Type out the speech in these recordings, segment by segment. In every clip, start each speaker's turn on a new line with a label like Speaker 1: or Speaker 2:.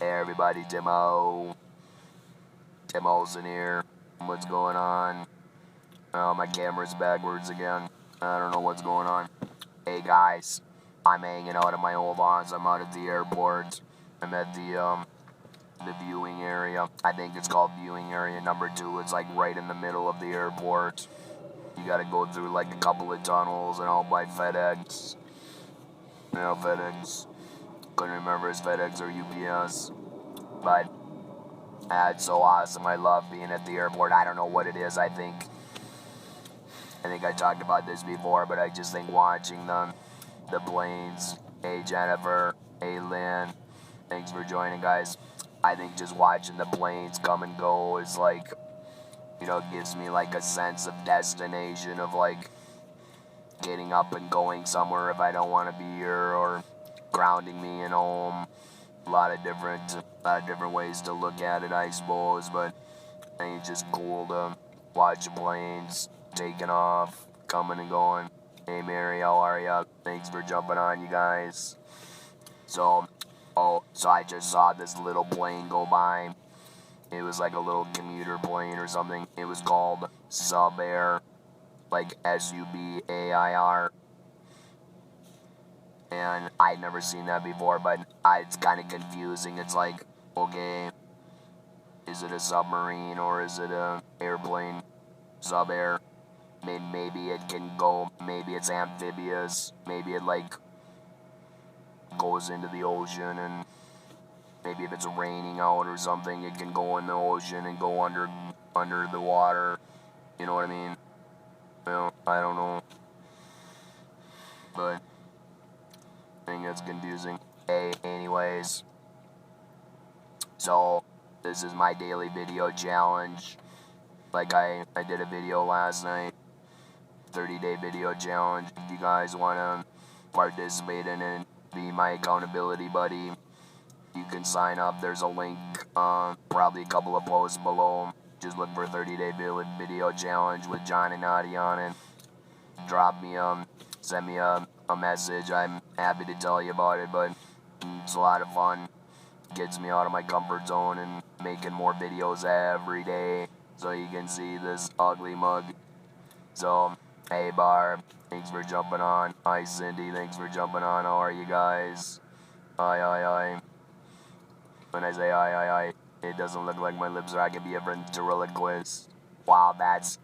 Speaker 1: Hey everybody, Timo's in here. What's going on? Oh, my camera's backwards again. I don't know what's going on. Hey guys, I'm hanging out at my old lawns. I'm out at the airport. I'm at the viewing area. I think it's called viewing area number 2. It's like right in the middle of the airport. You gotta go through like a couple of tunnels and out by FedEx. FedEx. Couldn't remember if it's FedEx or UPS. But it's so awesome. I love being at the airport. I don't know what it is. I think I talked about this before, but I just think watching the planes. Hey Jennifer. Hey Lynn. Thanks for joining, guys. I think just watching the planes come and go is like, gives me like a sense of destination of like getting up and going somewhere if I don't want to be here, or grounding me in home. A lot of different ways to look at it, I suppose, but I think it's just cool to watch the planes taking off, coming and going. Hey Mary, how are ya? Thanks for jumping on, you guys. So I just saw this little plane go by. It was like a little commuter plane or something. It was called Subair, like Subair. And I'd never seen that before, but it's kind of confusing. It's like, okay, is it a submarine or is it an airplane? Subair. Maybe it can go, maybe it's amphibious, maybe it like goes into the ocean, and maybe if it's raining out or something, it can go in the ocean and go under the water. You know what I mean? Well, I don't know. But I think that's confusing. Hey, anyways. So, this is my daily video challenge. Like I did a video last night. 30-day video challenge. If you guys want to participate in it, be my accountability buddy, you can sign up. There's a link, probably a couple of posts below. Just look for 30-day video challenge with John and Nadia on it. Send me a message. I'm happy to tell you about it, but it's a lot of fun. Gets me out of my comfort zone and making more videos every day so you can see this ugly mug. So, hey Barb, thanks for jumping on. Hi Cindy, thanks for jumping on. How are you guys? Hi. When I say hi, it doesn't look like my lips are. I could be a ventriloquist. Wow, that's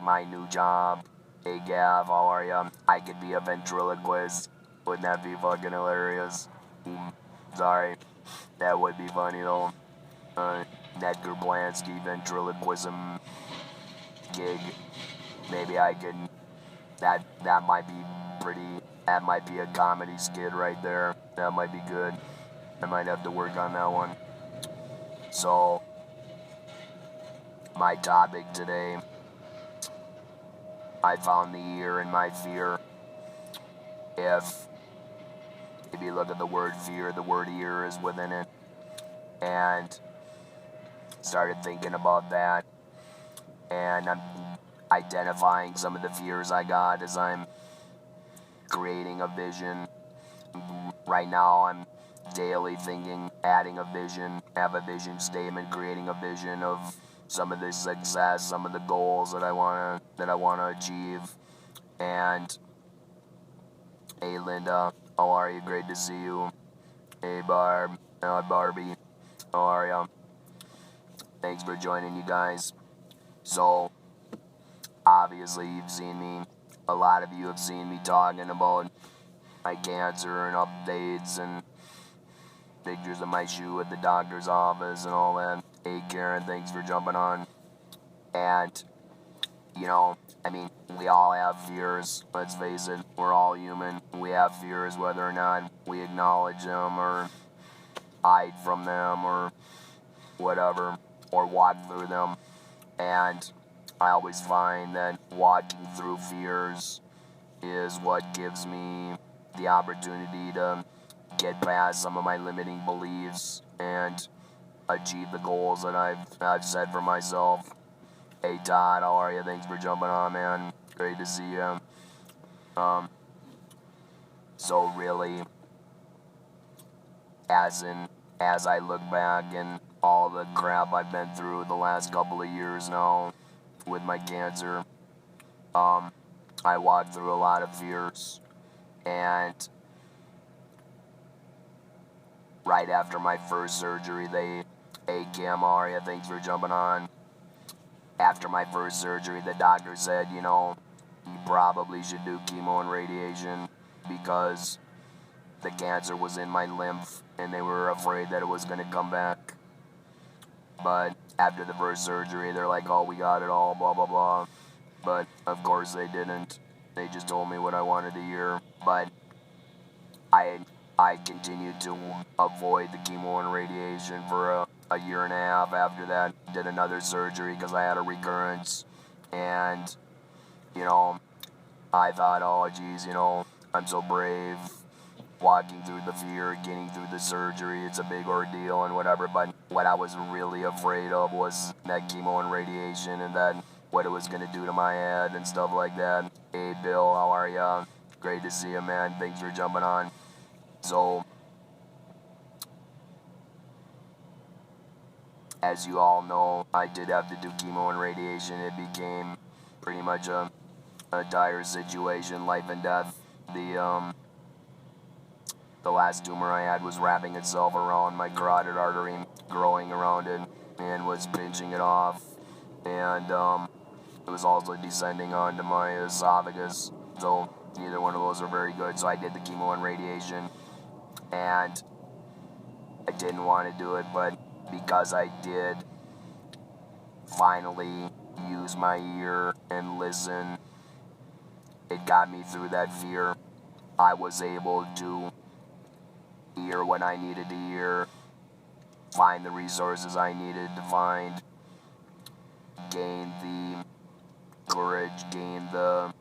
Speaker 1: my new job. Hey Gav, how are ya? I could be a ventriloquist. Wouldn't that be fucking hilarious? Sorry, that would be funny though. Edgar Blansky ventriloquism gig. Maybe I could. That might be pretty. That might be a comedy skit right there. That might be good. I might have to work on that one. So, my topic today, I found the ear in my fear. If you look at the word fear, the word ear is within it. And started thinking about that. And I'm identifying some of the fears I got as I'm creating a vision. Right now, I'm daily thinking, adding a vision, have a vision statement, creating a vision of some of the success, some of the goals that I wanna achieve. And hey Linda, how are you? Great to see you. Hey Barbie, how are ya? Thanks for joining, you guys. So, obviously you've seen me. A lot of you have seen me talking about my cancer and updates and pictures of my shoe at the doctor's office and all that. Hey Karen, thanks for jumping on. And, we all have fears. Let's face it, we're all human. We have fears whether or not we acknowledge them or hide from them or whatever, or walk through them. And I always find that walking through fears is what gives me the opportunity to get past some of my limiting beliefs and achieve the goals that I've set for myself. Hey Todd, how are you? Thanks for jumping on, man. Great to see you. So really, as in as I look back and all the crap I've been through the last couple of years now with my cancer, I walked through a lot of fears. And right after my first surgery, hey, Cam, Aria, thanks for jumping on. After my first surgery, the doctor said, you probably should do chemo and radiation because the cancer was in my lymph and they were afraid that it was going to come back. But after the first surgery, they're like, oh, we got it all, blah, blah, blah. But of course they didn't. They just told me what I wanted to hear. But I continued to avoid the chemo and radiation for a year and a half. After that, did another surgery because I had a recurrence. And, I thought, oh, geez, I'm so brave walking through the fear, getting through the surgery. It's a big ordeal and whatever. But what I was really afraid of was that chemo and radiation and then what it was going to do to my head and stuff like that. Hey, Bill, how are ya? Great to see you, man. Thanks for jumping on. So, as you all know, I did have to do chemo and radiation. It became pretty much a dire situation, life and death. The last tumor I had was wrapping itself around my carotid artery, growing around it, and was pinching it off. And it was also descending onto my esophagus. So neither one of those are very good. So I did the chemo and radiation. And I didn't want to do it, but because I did finally use my ear and listen, it got me through that fear. I was able to hear what I needed to hear, find the resources I needed to find, gain the courage, gain the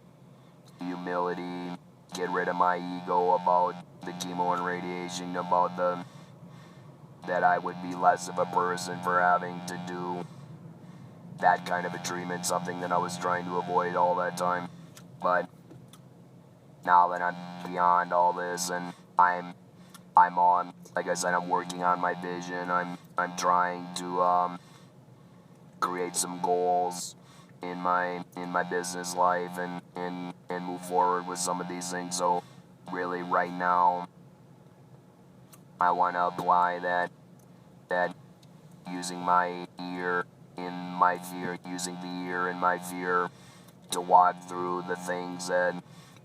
Speaker 1: humility, get rid of my ego about the chemo and radiation, that I would be less of a person for having to do that kind of a treatment, something that I was trying to avoid all that time. But now that I'm beyond all this and I'm on, like I said, I'm working on my vision. I'm trying to create some goals in my business life and move forward with some of these things. So really right now I want to apply that using my ear in my fear, using the ear in my fear to walk through the things that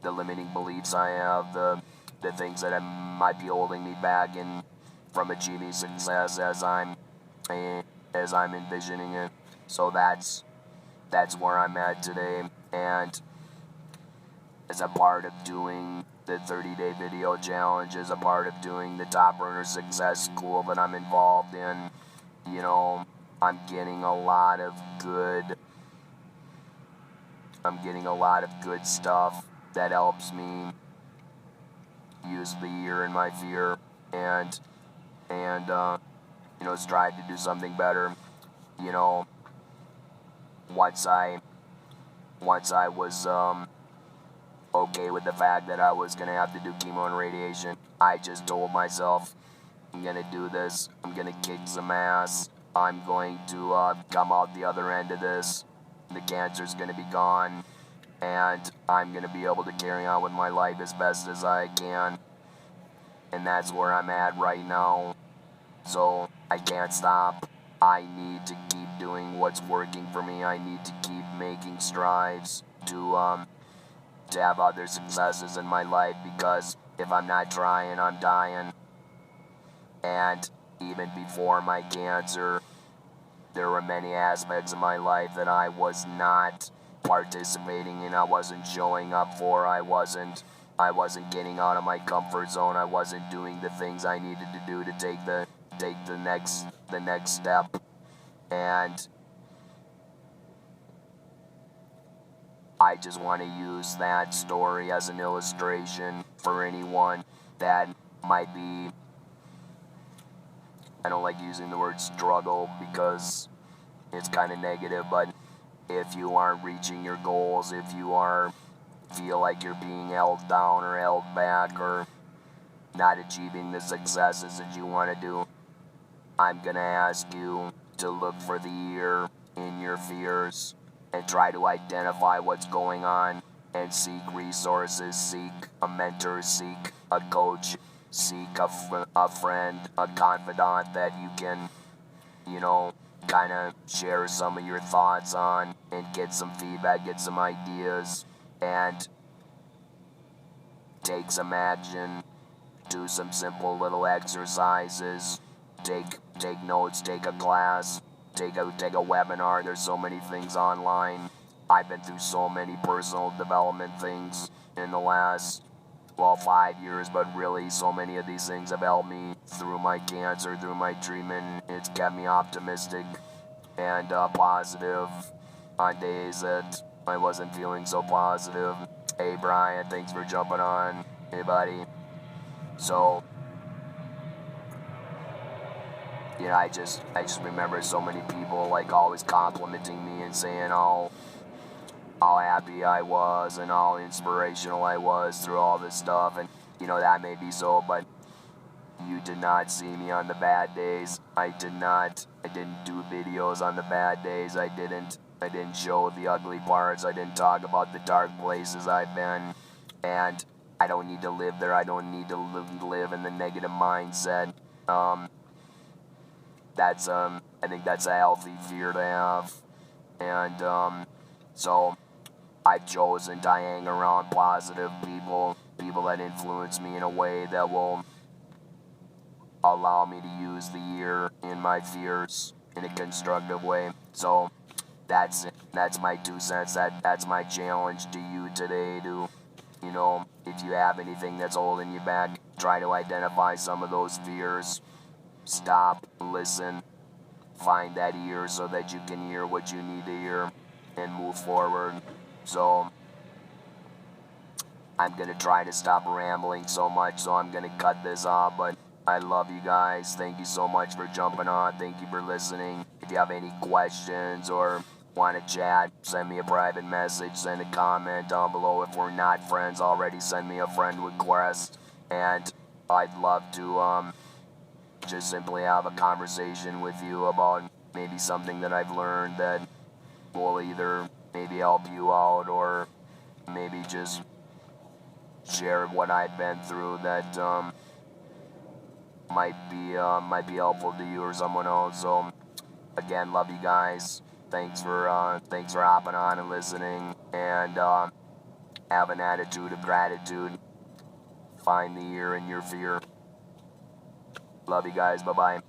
Speaker 1: the limiting beliefs I have, the things that might be holding me back from achieving success as I'm envisioning it. So that's where I'm at today. And as a part of doing the 30-day video challenge, as a part of doing the Top Earner Success School that I'm involved in, I'm getting a lot of good stuff that helps me use the ear in my fear and strive to do something better. Once I was okay with the fact that I was gonna have to do chemo and radiation, I just told myself, I'm gonna do this. I'm gonna kick some ass. I'm going to come out the other end of this. The cancer's gonna be gone, and I'm gonna be able to carry on with my life as best as I can. And that's where I'm at right now. So I can't stop. I need to keep doing what's working for me. I need to keep making strides to have other successes in my life, because if I'm not trying, I'm dying. And even before my cancer, there were many aspects of my life that I was not participating in. I wasn't showing up for. I wasn't getting out of my comfort zone. I wasn't doing the things I needed to do to take the next step. And I just want to use that story as an illustration for anyone that might be, I don't like using the word struggle because it's kind of negative, but if you aren't reaching your goals, if you feel like you're being held down or held back or not achieving the successes that you want to do, I'm gonna ask you to look for the ear in your fears and try to identify what's going on and seek resources, seek a mentor, seek a coach, seek a friend, a confidant that you can, kind of share some of your thoughts on and get some feedback, get some ideas, and take some action, do some simple little exercises, take notes, take a class, take a webinar. There's so many things online. I've been through so many personal development things in the last 5 years, but really so many of these things have helped me through my cancer, through my treatment. It's kept me optimistic and positive on days that I wasn't feeling so positive. Hey Brian, thanks for jumping on. Hey buddy. So, I just remember so many people like always complimenting me and saying how happy I was and how inspirational I was through all this stuff, and that may be so, but you did not see me on the bad days. I didn't do videos on the bad days. I didn't show the ugly parts. I didn't talk about the dark places I've been, and I don't need to live there. I don't need to live in the negative mindset. I think that's a healthy fear to have, and so I've chosen to hang around positive people that influence me in a way that will allow me to use the ear in my fears in a constructive way. So that's my 2 cents. That's my challenge to you today. To if you have anything that's holding you back, try to identify some of those fears. Stop, listen, find that ear so that you can hear what you need to hear and move forward. So I'm gonna try to stop rambling so much, so I'm gonna cut this off, but I love you guys. Thank you so much for jumping on. Thank you for listening. If you have any questions or want to chat, send me a private message, send a comment down below. If we're not friends already, send me a friend request, and I'd love to just simply have a conversation with you about maybe something that I've learned that will either maybe help you out or maybe just share what I've been through that might be helpful to you or someone else. So again, love you guys. Thanks for hopping on and listening, and have an attitude of gratitude. Find the ear in your fear. Love you guys. Bye bye.